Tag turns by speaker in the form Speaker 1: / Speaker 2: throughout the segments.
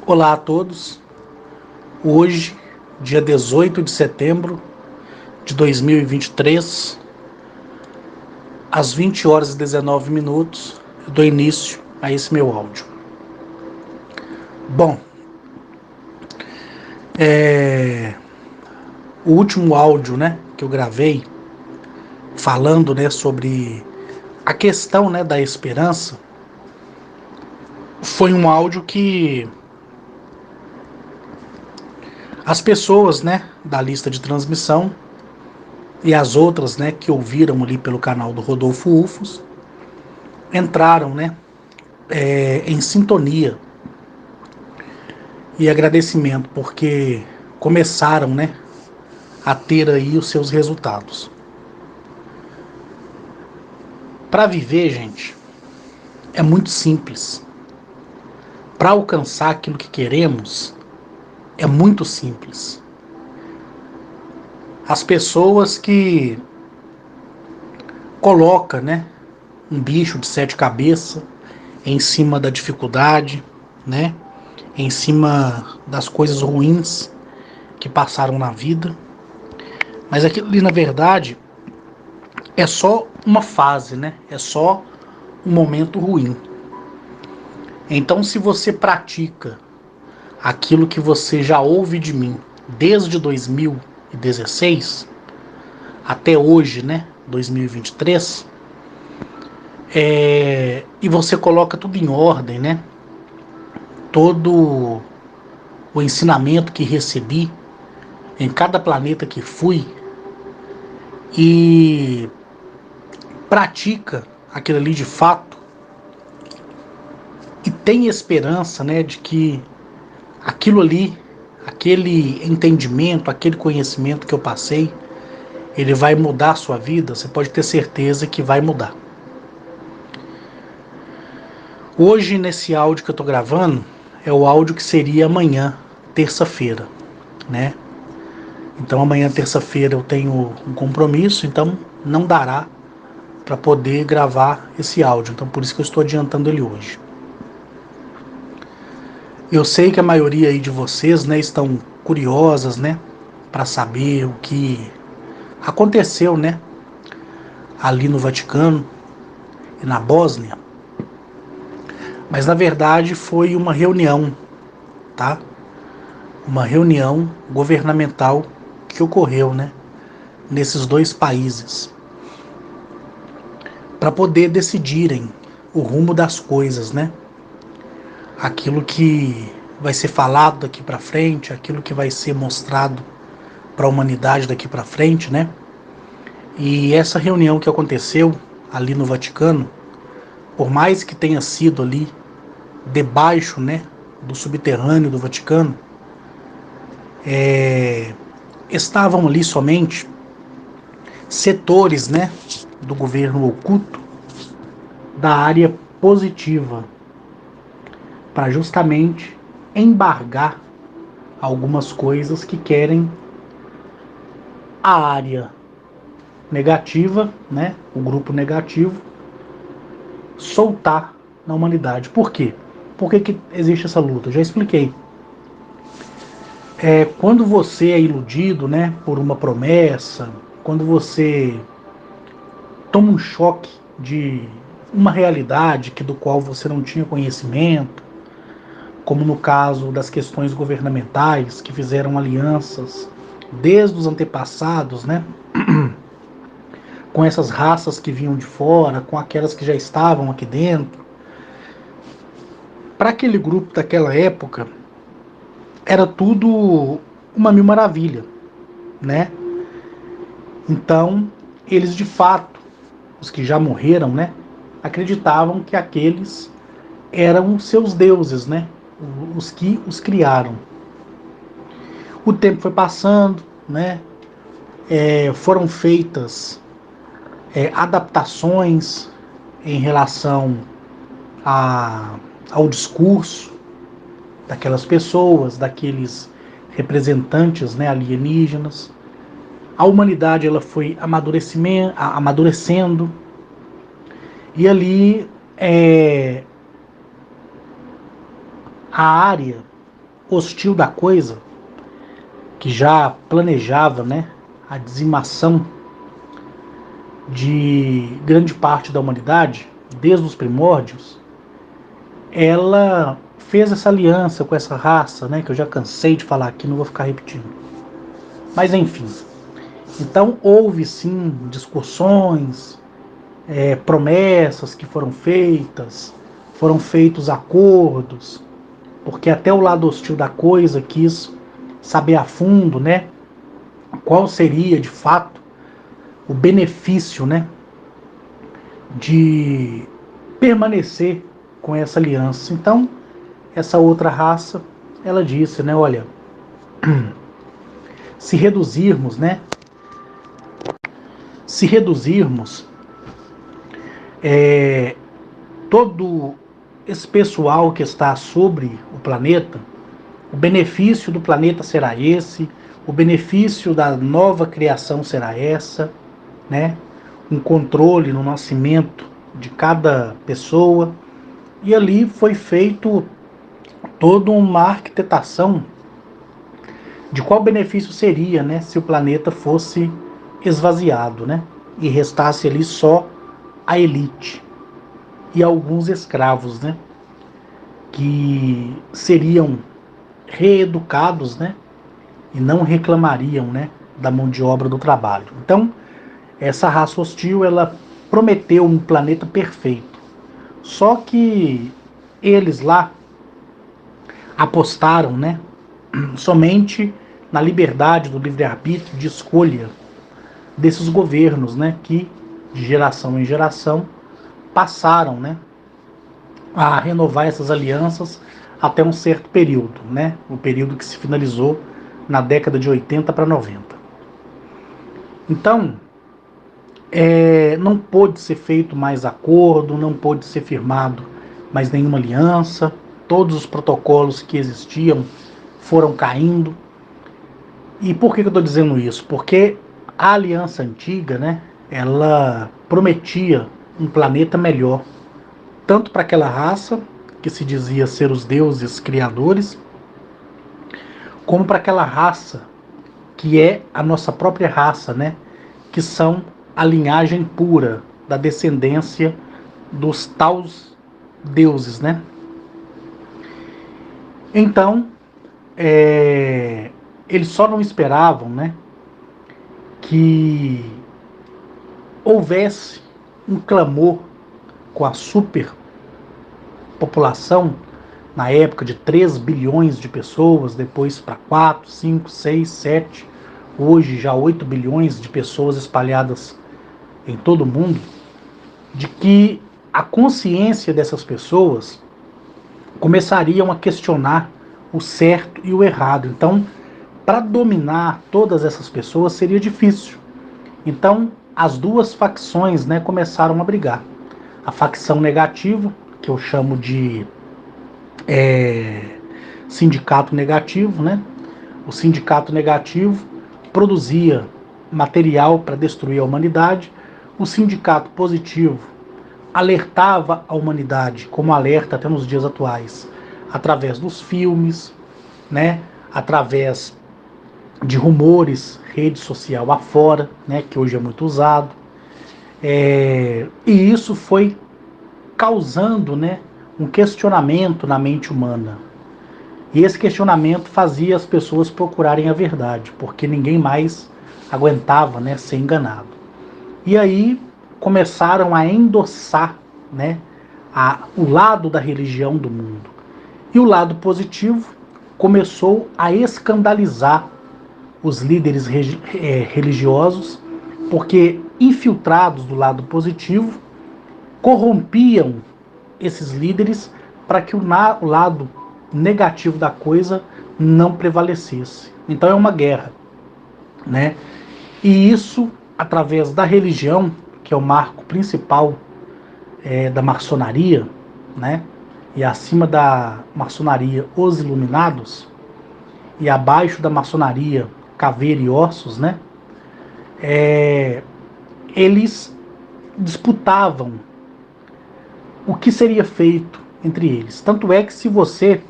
Speaker 1: Olá a todos. Hoje, dia 18 de setembro de 2023, às 20 horas e 19 minutos, eu dou início a esse meu áudio. Bom, o último áudio, que eu gravei falando, sobre a questão, da esperança, foi um áudio que as pessoas, da lista de transmissão e as outras, que ouviram ali pelo canal do Rodolfo Ufos, entraram, em sintonia e agradecimento porque começaram, a ter aí os seus resultados. Para viver, gente, é muito simples. Para alcançar aquilo que queremos, é muito simples. As pessoas que colocam, um bicho de 7 cabeças em cima da dificuldade, em cima das coisas ruins que passaram na vida. Mas aquilo ali, na verdade, é só uma fase, É só um momento ruim. Então, se você pratica aquilo que você já ouve de mim desde 2016 até hoje, 2023, e você coloca tudo em ordem, todo o ensinamento que recebi em cada planeta que fui e pratica aquilo ali de fato e tem esperança, de que aquilo ali, aquele entendimento, aquele conhecimento que eu passei, ele vai mudar a sua vida, você pode ter certeza que vai mudar. Hoje, nesse áudio que eu tô gravando, é o áudio que seria amanhã, terça-feira, Então amanhã, terça-feira, eu tenho um compromisso, então não dará para poder gravar esse áudio. Então por isso que eu estou adiantando ele hoje. Eu sei que a maioria aí de vocês, estão curiosas, para saber o que aconteceu, ali no Vaticano e na Bósnia. Mas na verdade foi uma reunião, tá? Uma reunião governamental que ocorreu, nesses dois países, para poder decidirem o rumo das coisas, Aquilo que vai ser falado daqui para frente, aquilo que vai ser mostrado para a humanidade daqui para frente, E essa reunião que aconteceu ali no Vaticano, por mais que tenha sido ali debaixo, do subterrâneo do Vaticano, estavam ali somente setores, do governo oculto da área positiva para justamente embargar algumas coisas que querem a área negativa, o grupo negativo, soltar na humanidade. Por quê? Por que existe essa luta? Eu já expliquei. Quando você é iludido, por uma promessa, quando você toma um choque de uma realidade do qual você não tinha conhecimento, como no caso das questões governamentais que fizeram alianças desde os antepassados, com essas raças que vinham de fora, com aquelas que já estavam aqui dentro. Para aquele grupo daquela época, era tudo uma mil maravilha, Então, eles de fato, os que já morreram, acreditavam que aqueles eram seus deuses, os que os criaram. O tempo foi passando, foram feitas adaptações em relação a, ao discurso daquelas pessoas, daqueles representantes, alienígenas. A humanidade ela foi amadurecendo e ali a área hostil da coisa, que já planejava, né, a dizimação de grande parte da humanidade, desde os primórdios, ela fez essa aliança com essa raça, né, que eu já cansei de falar aqui, não vou ficar repetindo. Mas enfim, então houve sim discussões, promessas que foram feitos acordos, porque até o lado hostil da coisa quis saber a fundo, né, qual seria de fato o benefício, né, de permanecer com essa aliança. Então, essa outra raça, ela disse, né, olha, se reduzirmos, né, se reduzirmos todo esse pessoal que está sobre o planeta, o benefício do planeta será esse, o benefício da nova criação será essa, né? Um controle no nascimento de cada pessoa. E ali foi feito toda uma arquitetação de qual benefício seria, né, se o planeta fosse esvaziado, né, e restasse ali só a elite e alguns escravos, né, que seriam reeducados, né, e não reclamariam, né, da mão de obra do trabalho. Então, essa raça hostil, ela prometeu um planeta perfeito. Só que eles lá apostaram, né, somente na liberdade do livre-arbítrio de escolha desses governos, né, que de geração em geração passaram, né, a renovar essas alianças até um certo período, né, o período que se finalizou na década de 80 para 90. Então, não pôde ser feito mais acordo, não pôde ser firmado mais nenhuma aliança, todos os protocolos que existiam foram caindo. E por que eu estou dizendo isso? Porque a aliança antiga, né, ela prometia um planeta melhor, tanto para aquela raça, que se dizia ser os deuses criadores, como para aquela raça, que é a nossa própria raça, né, que são a linhagem pura da descendência dos taus deuses, né? Então, eles só não esperavam, né, que houvesse um clamor com a superpopulação na época de 3 bilhões de pessoas, depois para 4, 5, 6, 7, hoje já 8 bilhões de pessoas espalhadas em todo o mundo, de que a consciência dessas pessoas começariam a questionar o certo e o errado. Então, para dominar todas essas pessoas seria difícil. Então, as duas facções, né, começaram a brigar. A facção negativa, que eu chamo de sindicato negativo, né? O sindicato negativo produzia material para destruir a humanidade. O sindicato positivo alertava a humanidade, como alerta até nos dias atuais, através dos filmes, né? Através de rumores, rede social afora, né? Que hoje é muito usado. E isso foi causando, né, um questionamento na mente humana. E esse questionamento fazia as pessoas procurarem a verdade, porque ninguém mais aguentava, né, ser enganado. E aí começaram a endossar, né, o lado da religião do mundo. E o lado positivo começou a escandalizar os líderes religiosos, porque infiltrados do lado positivo corrompiam esses líderes para que o lado negativo da coisa não prevalecesse. Então é uma guerra, né? E isso através da religião, que é o marco principal da maçonaria, né? E acima da maçonaria os iluminados, e abaixo da maçonaria caveira e ossos, né? Eles disputavam o que seria feito entre eles. Tanto é que se você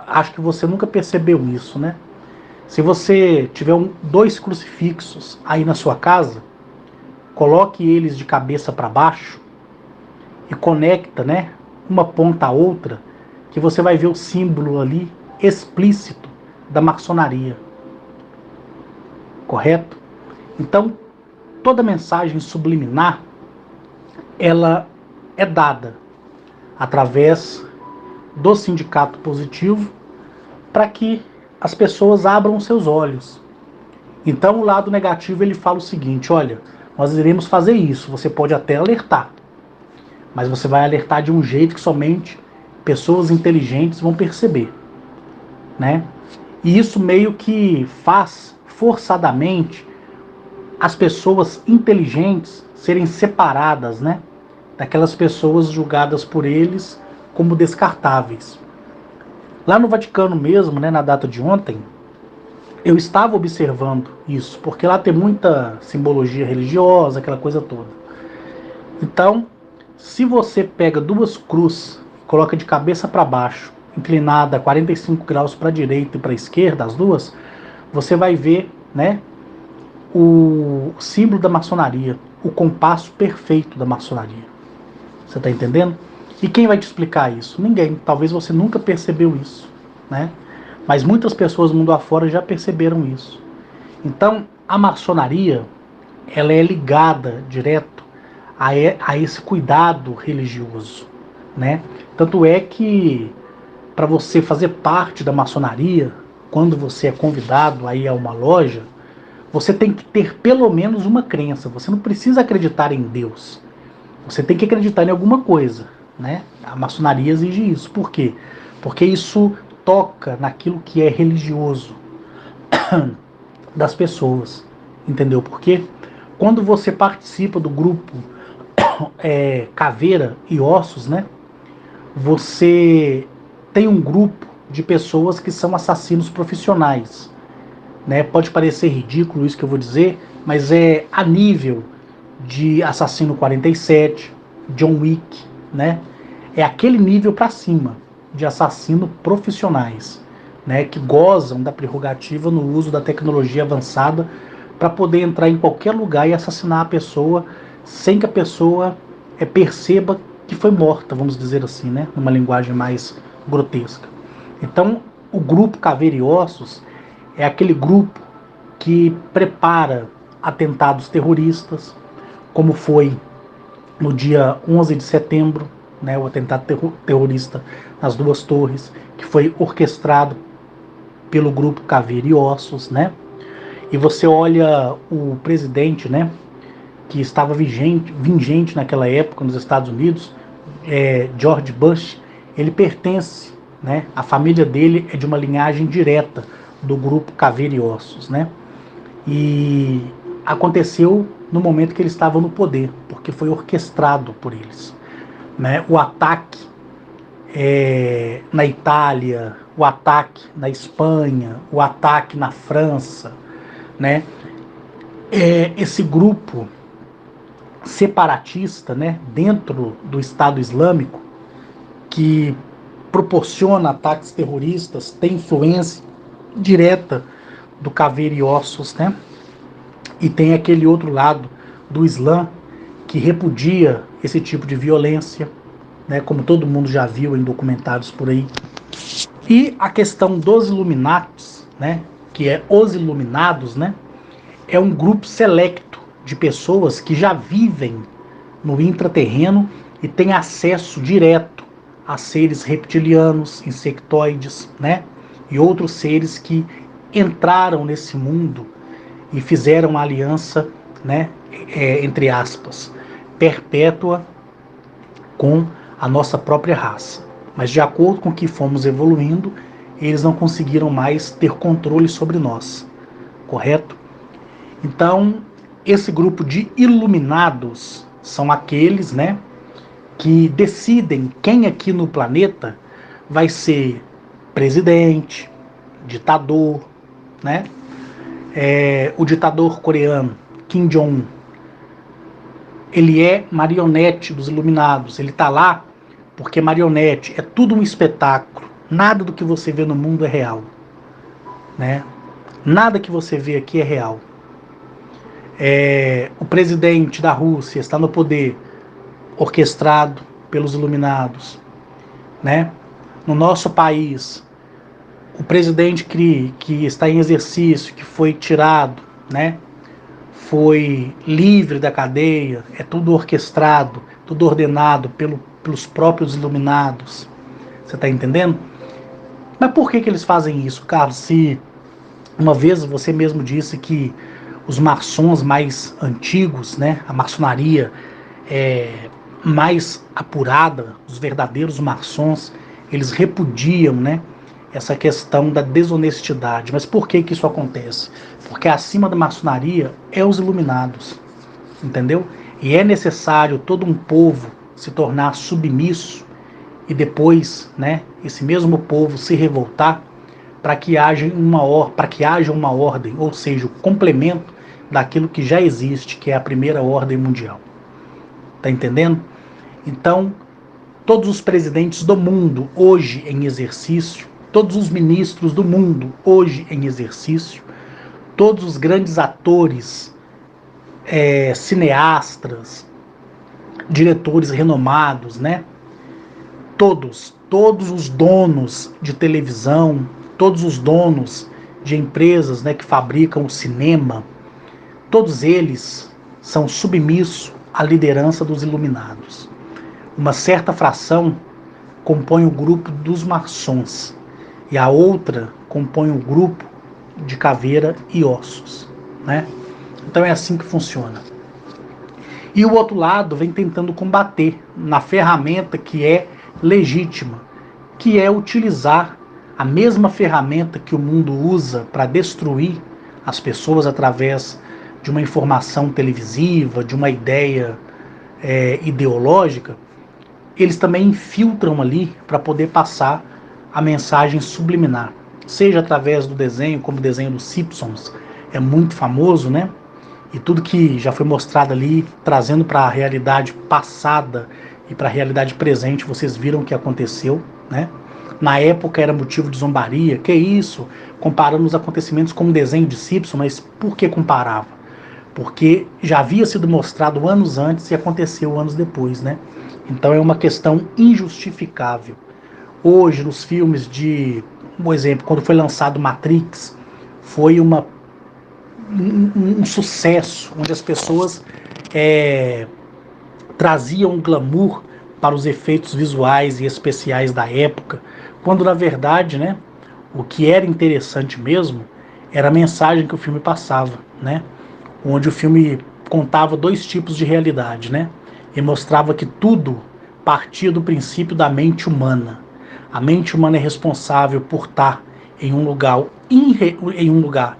Speaker 1: Acho que você nunca percebeu isso, né? Se você tiver dois crucifixos aí na sua casa, coloque eles de cabeça para baixo e conecta, né, uma ponta a outra, que você vai ver o símbolo ali explícito da maçonaria, correto? Então, toda mensagem subliminar, ela é dada através do sindicato positivo para que as pessoas abram seus olhos. Então, o lado negativo ele fala o seguinte: olha, nós iremos fazer isso, você pode até alertar, mas você vai alertar de um jeito que somente pessoas inteligentes vão perceber, né? E isso meio que faz forçadamente as pessoas inteligentes serem separadas, né, daquelas pessoas julgadas por eles como descartáveis. Lá no Vaticano mesmo, né, na data de ontem, eu estava observando isso, porque lá tem muita simbologia religiosa, aquela coisa toda. Então, se você pega duas cruzes, coloca de cabeça para baixo, inclinada a 45 graus para a direita e para a esquerda, as duas, você vai ver, né, o símbolo da maçonaria, o compasso perfeito da maçonaria. Você está entendendo? E quem vai te explicar isso? Ninguém. Talvez você nunca percebeu isso, né? Mas muitas pessoas do mundo afora já perceberam isso. Então, a maçonaria, ela é ligada direto a esse cuidado religioso, né? Tanto é que para você fazer parte da maçonaria, quando você é convidado a ir a uma loja, você tem que ter pelo menos uma crença. Você não precisa acreditar em Deus. Você tem que acreditar em alguma coisa, né? A maçonaria exige isso. Por quê? Porque isso toca naquilo que é religioso das pessoas. Entendeu por quê? Quando você participa do grupo Caveira e Ossos, né? Você tem um grupo de pessoas que são assassinos profissionais, né? Pode parecer ridículo isso que eu vou dizer, mas é a nível de Assassino 47, John Wick, né? É aquele nível para cima de assassino profissionais, né? Que gozam da prerrogativa no uso da tecnologia avançada para poder entrar em qualquer lugar e assassinar a pessoa sem que a pessoa perceba que foi morta, vamos dizer assim, né? Numa linguagem mais grotesca. Então, o grupo Caveira e Ossos é aquele grupo que prepara atentados terroristas, como foi no dia 11 de setembro, né, o atentado terrorista nas duas torres, que foi orquestrado pelo grupo Caveira e Ossos, né? E você olha o presidente, né, que estava vigente naquela época nos Estados Unidos, George Bush, ele pertence, né, a família dele é de uma linhagem direta do grupo Caveira e Ossos, né? E aconteceu no momento que ele estava no poder, porque foi orquestrado por eles, né? O ataque na Itália, o ataque na Espanha, o ataque na França, né? Esse grupo separatista, né, dentro do Estado Islâmico, que proporciona ataques terroristas, tem influência direta do Caveira e Ossos, né? E tem aquele outro lado do Islã que repudia esse tipo de violência, né, como todo mundo já viu em documentários por aí. E a questão dos Illuminatis, né, que é os Iluminados, né, é um grupo selecto de pessoas que já vivem no intraterreno e têm acesso direto a seres reptilianos, insectoides, né, e outros seres que entraram nesse mundo e fizeram uma aliança, né, entre aspas, perpétua com a nossa própria raça. Mas de acordo com que fomos evoluindo, eles não conseguiram mais ter controle sobre nós, correto? Então, esse grupo de iluminados são aqueles, né, que decidem quem aqui no planeta vai ser presidente, ditador, né? O ditador coreano Kim Jong-un, ele é marionete dos iluminados, ele está lá porque marionete é tudo um espetáculo, Nada do que você vê no mundo é real, né? Nada que você vê aqui é real. O presidente da Rússia está no poder orquestrado pelos iluminados, né? No nosso país, o presidente que está em exercício, que foi tirado, né? Foi livre da cadeia, é tudo orquestrado, tudo ordenado pelos próprios iluminados. Você está entendendo? Mas por que eles fazem isso, Carlos? Se uma vez você mesmo disse que os maçons mais antigos, né, a maçonaria mais apurada, os verdadeiros maçons, eles repudiam, né, essa questão da desonestidade. Mas por que isso acontece? Porque acima da maçonaria é os iluminados, entendeu? E é necessário todo um povo se tornar submisso e depois, né, esse mesmo povo se revoltar para que haja uma ordem, ou seja, o complemento daquilo que já existe, que é a primeira ordem mundial. Tá entendendo? Então, todos os presidentes do mundo hoje em exercício, todos os ministros do mundo hoje em exercício, todos os grandes atores, cineastas, diretores renomados, né? Todos os donos de televisão, todos os donos de empresas, né, que fabricam o cinema, todos eles são submissos à liderança dos iluminados. Uma certa fração compõe o grupo dos maçons e a outra compõe o grupo de caveira e ossos, né? Então é assim que funciona. E o outro lado vem tentando combater na ferramenta que é legítima, que é utilizar a mesma ferramenta que o mundo usa para destruir as pessoas através de uma informação televisiva, de uma ideia ideológica. Eles também infiltram ali para poder passar a mensagem subliminar, seja através do desenho, como o desenho dos Simpsons, é muito famoso, né? E tudo que já foi mostrado ali, trazendo para a realidade passada e para a realidade presente, vocês viram o que aconteceu, né? Na época era motivo de zombaria, que isso? Comparando os acontecimentos com um desenho de Simpson, mas por que comparava? Porque já havia sido mostrado anos antes e aconteceu anos depois, né? Então é uma questão injustificável. Hoje, nos filmes por exemplo, quando foi lançado Matrix, foi um sucesso, onde as pessoas traziam um glamour para os efeitos visuais e especiais da época, quando na verdade, né, o que era interessante mesmo era a mensagem que o filme passava, né, onde o filme contava dois tipos de realidade, né, e mostrava que tudo partia do princípio da mente humana. A mente humana é responsável por estar em um lugar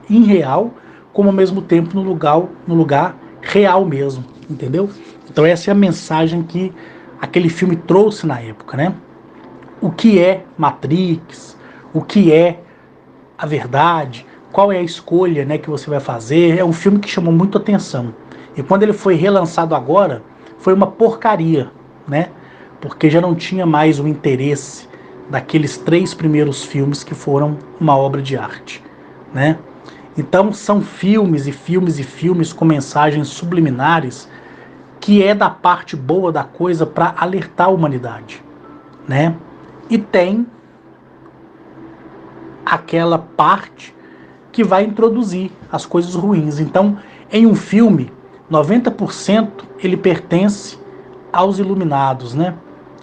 Speaker 1: irreal, como ao mesmo tempo no lugar real mesmo, entendeu? Então essa é a mensagem que aquele filme trouxe na época, né? O que é Matrix? O que é a verdade? Qual é a escolha, né, que você vai fazer? É um filme que chamou muito atenção. E quando ele foi relançado agora, foi uma porcaria, né? Porque já não tinha mais o interesse daqueles 3 primeiros filmes que foram uma obra de arte, né? Então são filmes e filmes e filmes com mensagens subliminares que é da parte boa da coisa para alertar a humanidade, né? E tem aquela parte que vai introduzir as coisas ruins. Então, em um filme, 90% ele pertence aos iluminados, né?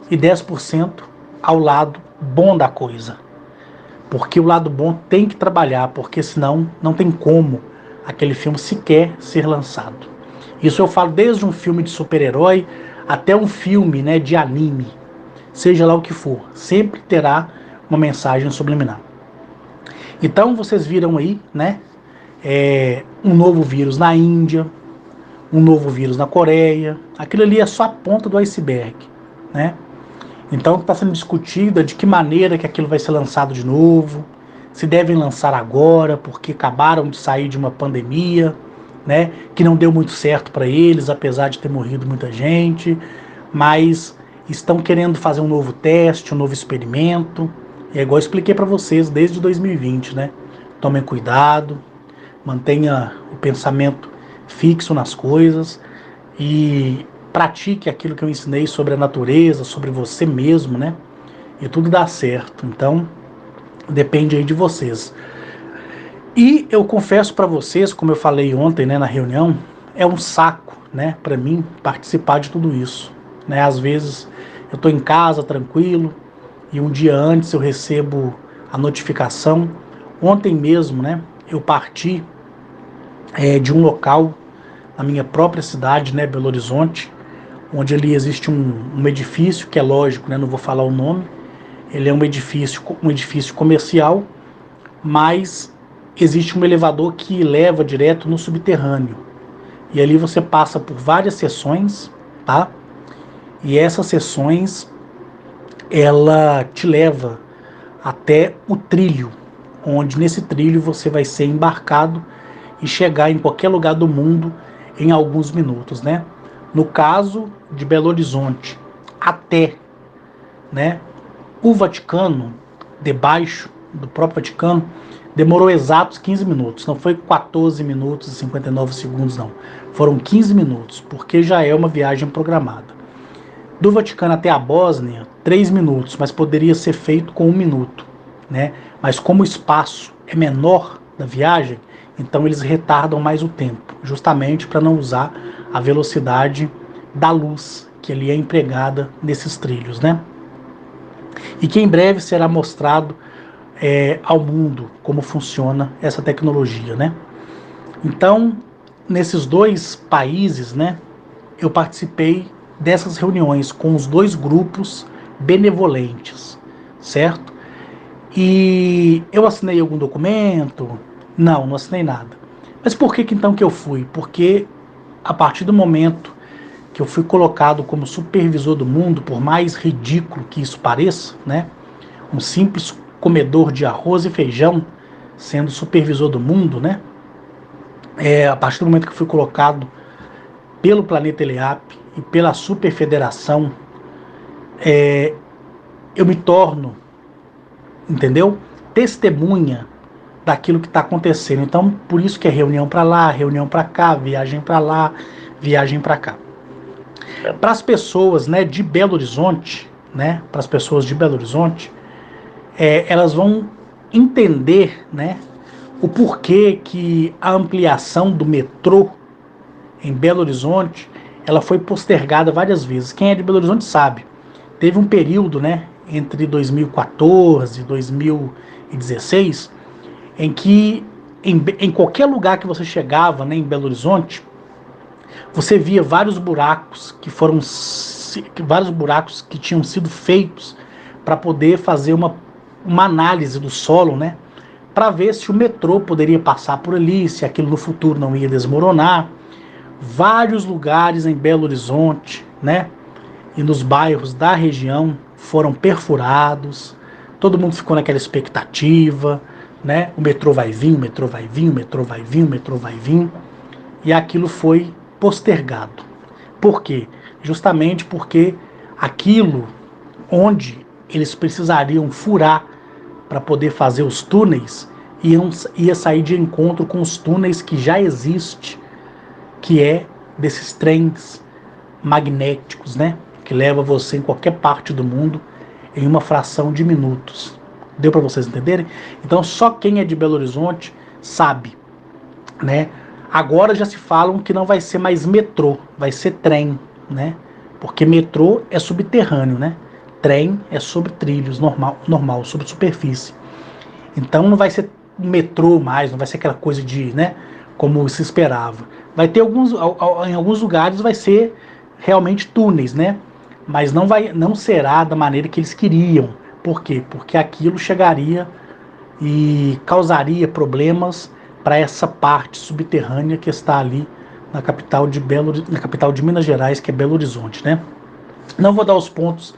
Speaker 1: E 10% ao lado bom da coisa. Porque o lado bom tem que trabalhar, porque senão não tem como aquele filme sequer ser lançado. Isso eu falo desde um filme de super-herói até um filme, né, de anime. Seja lá o que for, sempre terá uma mensagem subliminar. Então vocês viram aí, né, um novo vírus na Índia, um novo vírus na Coreia. Aquilo ali é só a ponta do iceberg, né? Então está sendo discutida de que maneira que aquilo vai ser lançado de novo, se devem lançar agora, porque acabaram de sair de uma pandemia, né, que não deu muito certo para eles, apesar de ter morrido muita gente, mas estão querendo fazer um novo teste, um novo experimento. E é igual eu expliquei para vocês desde 2020, né? Tomem cuidado, mantenha o pensamento fixo nas coisas e pratique aquilo que eu ensinei sobre a natureza, sobre você mesmo, né? E tudo dá certo. Então, depende aí de vocês. E eu confesso para vocês, como eu falei ontem, né, na reunião, é um saco, né, para mim participar de tudo isso, né? Às vezes eu estou em casa tranquilo e um dia antes eu recebo a notificação. Ontem mesmo, né, eu parti de um local na minha própria cidade, né, Belo Horizonte, onde ali existe um edifício que é lógico, né, não vou falar o nome. Ele é um edifício comercial, mas existe um elevador que leva direto no subterrâneo. E ali você passa por várias sessões, tá? E essas sessões, ela te leva até o trilho, onde nesse trilho você vai ser embarcado e chegar em qualquer lugar do mundo em alguns minutos, né? No caso de Belo Horizonte, até, né, o Vaticano, debaixo do próprio Vaticano, demorou exatos 15 minutos. Não foi 14 minutos e 59 segundos, não. Foram 15 minutos, porque já é uma viagem programada. Do Vaticano até a Bósnia, 3 minutos, mas poderia ser feito com 1 minuto, né? Mas como o espaço é menor da viagem, então eles retardam mais o tempo, justamente para não usar a velocidade da luz que ali é empregada nesses trilhos, né? E que em breve será mostrado ao mundo como funciona essa tecnologia, né? Então, nesses dois países, né, eu participei dessas reuniões com os dois grupos benevolentes, certo? E eu assinei algum documento? Não, não assinei nada. Mas por que então que eu fui? Porque a partir do momento que eu fui colocado como supervisor do mundo, por mais ridículo que isso pareça, né? Um simples comedor de arroz e feijão sendo supervisor do mundo, né? A partir do momento que eu fui colocado pelo Planeta Eliap e pela Superfederação, eu me torno, entendeu? Testemunha daquilo que está acontecendo. Então, por isso que é reunião para lá, reunião para cá, viagem para lá, viagem para cá. Para as pessoas, né, de Belo Horizonte, né, para as pessoas de Belo Horizonte, elas vão entender, né, o porquê que a ampliação do metrô em Belo Horizonte ela foi postergada várias vezes. Quem é de Belo Horizonte sabe. Teve um período, né, entre 2014 e 2016, em que em qualquer lugar que você chegava, né, em Belo Horizonte, você via vários buracos vários buracos que tinham sido feitos para poder fazer uma análise do solo, né, para ver se o metrô poderia passar por ali, se aquilo no futuro não ia desmoronar. Vários lugares em Belo Horizonte, né, e nos bairros da região foram perfurados. Todo mundo ficou naquela expectativa, né? O metrô vai vir, o metrô vai vir, o metrô vai vir, o metrô vai vir. E aquilo foi postergado. Por quê? Justamente porque aquilo onde eles precisariam furar para poder fazer os túneis ia sair de encontro com os túneis que já existem, que é desses trens magnéticos, né? Que leva você em qualquer parte do mundo em uma fração de minutos. Deu para vocês entenderem? Então só quem é de Belo Horizonte sabe, né? Agora já se falam que não vai ser mais metrô, vai ser trem, né? Porque metrô é subterrâneo, né? Trem é sobre trilhos, normal, sobre superfície. Então não vai ser metrô mais, não vai ser aquela coisa de, né, como se esperava. Vai ter em alguns lugares vai ser realmente túneis, né? Mas não será da maneira que eles queriam. Por quê? Porque aquilo chegaria e causaria problemas para essa parte subterrânea que está ali na capital de Minas Gerais, que é Belo Horizonte, né? Não vou dar os pontos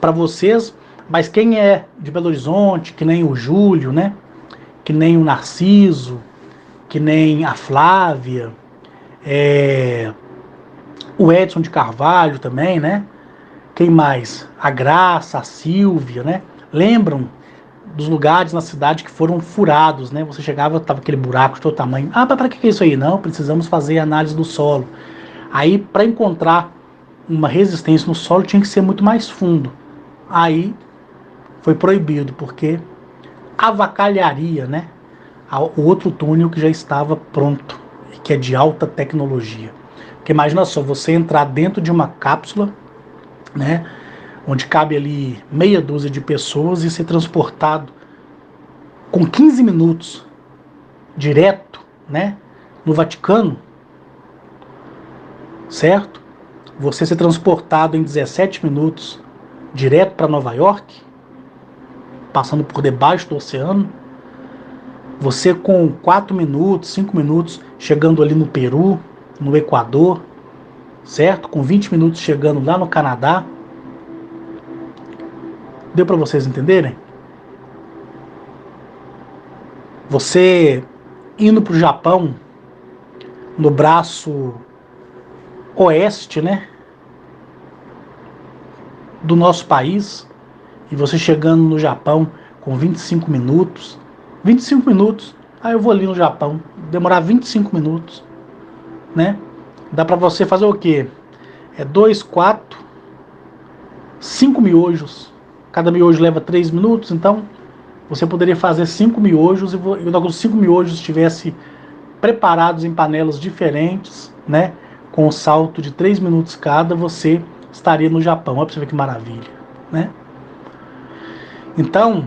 Speaker 1: para vocês, mas quem é de Belo Horizonte, que nem o Júlio, né? Que nem o Narciso, que nem a Flávia, o Edson de Carvalho também, né? Quem mais? A Graça, a Silvia, né? Lembram dos lugares na cidade que foram furados, né? Você chegava, tava aquele buraco de todo tamanho. Ah, para que é isso aí? Não, precisamos fazer análise do solo. Aí, para encontrar uma resistência no solo, tinha que ser muito mais fundo. Aí foi proibido, porque avacalharia, né? O outro túnel que já estava pronto, que é de alta tecnologia. Porque imagina só, você entrar dentro de uma cápsula, né? Onde cabe ali meia dúzia de pessoas e ser transportado com 15 minutos direto, né? No Vaticano, certo? Você ser transportado em 17 minutos direto para Nova York, passando por debaixo do oceano. Você com 4 minutos, 5 minutos chegando ali no Peru, no Equador, certo? Com 20 minutos chegando lá no Canadá. Deu para vocês entenderem? Você indo para o Japão, no braço oeste, né? Do nosso país, e você chegando no Japão com 25 minutos. 25 minutos, aí eu vou ali no Japão, demorar 25 minutos, né? Dá para você fazer o quê? É 2, 4, 5 miojos. Cada miojo leva 3 minutos, então você poderia fazer 5 miojos e logo os 5 miojos estivesse preparados em panelas diferentes, né? Com um salto de 3 minutos cada, você estaria no Japão. Olha pra você ver que maravilha, né? Então,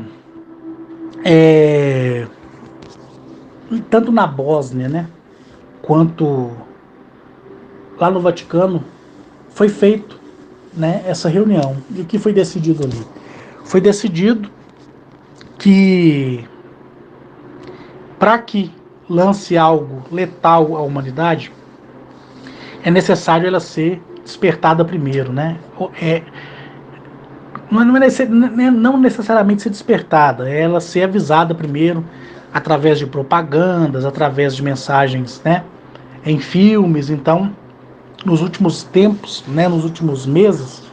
Speaker 1: tanto na Bósnia, né? Quanto lá no Vaticano, foi feito, né, essa reunião. E o que foi decidido ali? Foi decidido que para que lance algo letal à humanidade, é necessário ela ser despertada primeiro, né? Não necessariamente ser despertada, é ela ser avisada primeiro através de propagandas, através de mensagens, né, em filmes. Então, nos últimos tempos, né, nos últimos meses,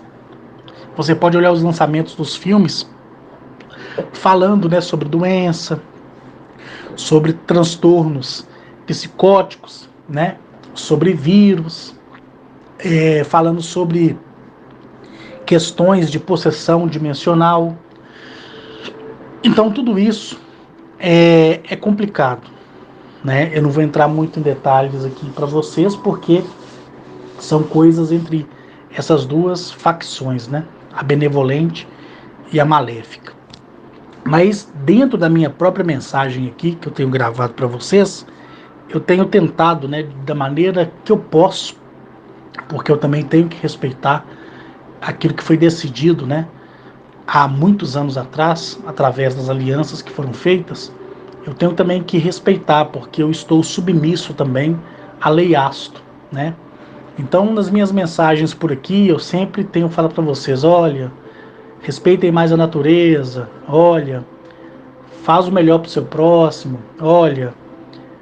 Speaker 1: você pode olhar os lançamentos dos filmes falando, né, sobre doença, sobre transtornos psicóticos, né, sobre vírus, falando sobre questões de possessão dimensional. Então tudo isso é complicado, né? Eu não vou entrar muito em detalhes aqui para vocês, porque são coisas entre essas duas facções, né? A benevolente e a maléfica. Mas dentro da minha própria mensagem aqui, que eu tenho gravado para vocês, eu tenho tentado, né, da maneira que eu posso, porque eu também tenho que respeitar aquilo que foi decidido, né, há muitos anos atrás, através das alianças que foram feitas. Eu tenho também que respeitar, porque eu estou submisso também à lei Asto, né? Então, nas minhas mensagens por aqui, eu sempre tenho falado para vocês, olha, respeitem mais a natureza, olha, faz o melhor para o seu próximo, olha,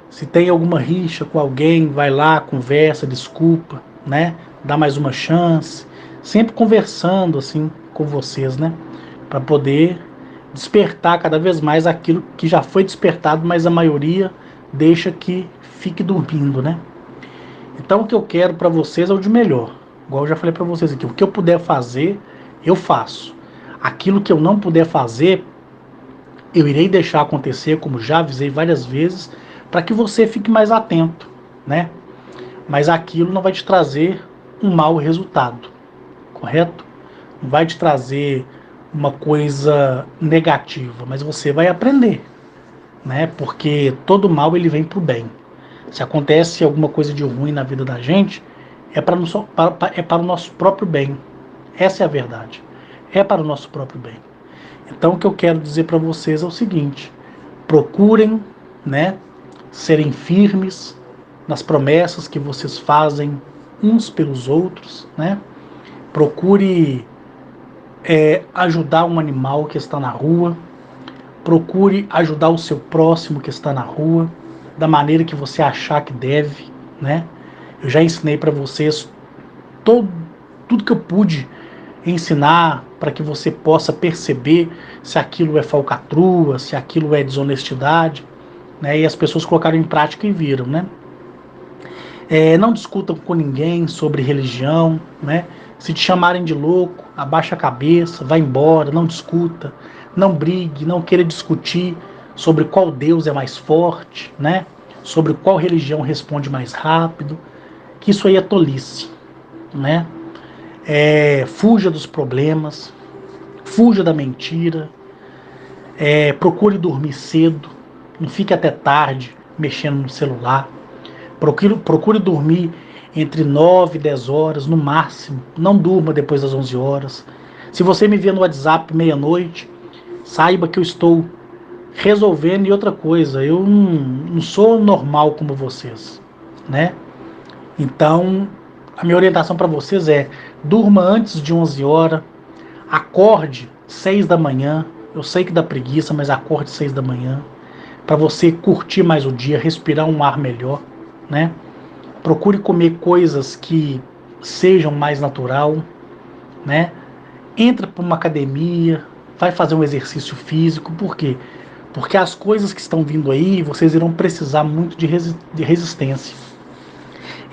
Speaker 1: se tem alguma rixa com alguém, vai lá, conversa, desculpa, né? Dá mais uma chance. Sempre conversando assim com vocês, né? Para poder despertar cada vez mais aquilo que já foi despertado, mas a maioria deixa que fique dormindo, né? Então o que eu quero para vocês é o de melhor. Igual eu já falei para vocês aqui, o que eu puder fazer, eu faço. Aquilo que eu não puder fazer, eu irei deixar acontecer, como já avisei várias vezes, para que você fique mais atento, né? Mas aquilo não vai te trazer um mau resultado, correto? Não vai te trazer uma coisa negativa, mas você vai aprender, né? Porque todo mal ele vem pro bem. Se acontece alguma coisa de ruim na vida da gente, é para o nosso próprio bem. Essa é a verdade. É para o nosso próprio bem. Então o que eu quero dizer para vocês é o seguinte: procurem, né, serem firmes nas promessas que vocês fazem uns pelos outros, né? Procure ajudar um animal que está na rua, procure ajudar o seu próximo que está na rua, da maneira que você achar que deve, né? Eu já ensinei para vocês todo, tudo que eu pude ensinar para que você possa perceber se aquilo é falcatrua, se aquilo é desonestidade, né? E as pessoas colocaram em prática e viram, né? Não discutam com ninguém sobre religião, né? Se te chamarem de louco, abaixa a cabeça, vai embora, não discuta, não brigue, não queira discutir sobre qual Deus é mais forte, né? Sobre qual religião responde mais rápido, que isso aí é tolice, né? Fuja dos problemas, fuja da mentira, procure dormir cedo, não fique até tarde mexendo no celular, procure dormir entre 9 e 10 horas no máximo, não durma depois das 11 horas. Se você me vê no WhatsApp meia-noite, saiba que eu estou resolvendo. E outra coisa, eu não sou normal como vocês, né? Então, a minha orientação para vocês é: durma antes de 11 horas, acorde 6 da manhã. Eu sei que dá preguiça, mas acorde 6 da manhã para você curtir mais o dia, respirar um ar melhor, né? Procure comer coisas que sejam mais natural, né? Entra para uma academia, vai fazer um exercício físico. Por quê? Porque as coisas que estão vindo aí, vocês irão precisar muito de resistência.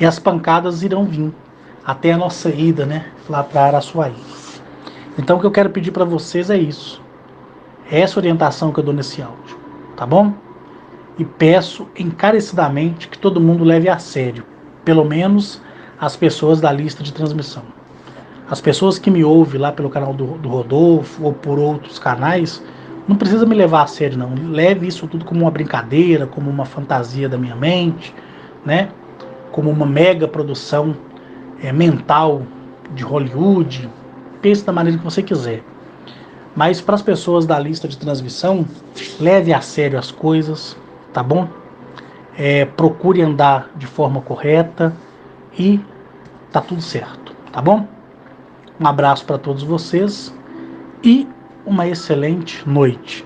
Speaker 1: E as pancadas irão vir até a nossa ida, né? Lá para Araçuaí. Então o que eu quero pedir para vocês é isso. É essa orientação que eu dou nesse áudio, tá bom? E peço encarecidamente que todo mundo leve a sério, pelo menos as pessoas da lista de transmissão. As pessoas que me ouvem lá pelo canal do Rodolfo ou por outros canais, não precisa me levar a sério não. Leve isso tudo como uma brincadeira, como uma fantasia da minha mente, né? Como uma mega produção mental de Hollywood. Pense da maneira que você quiser. Mas para as pessoas da lista de transmissão, leve a sério as coisas, tá bom? Procure andar de forma correta e tá tudo certo, tá bom? Um abraço para todos vocês e uma excelente noite.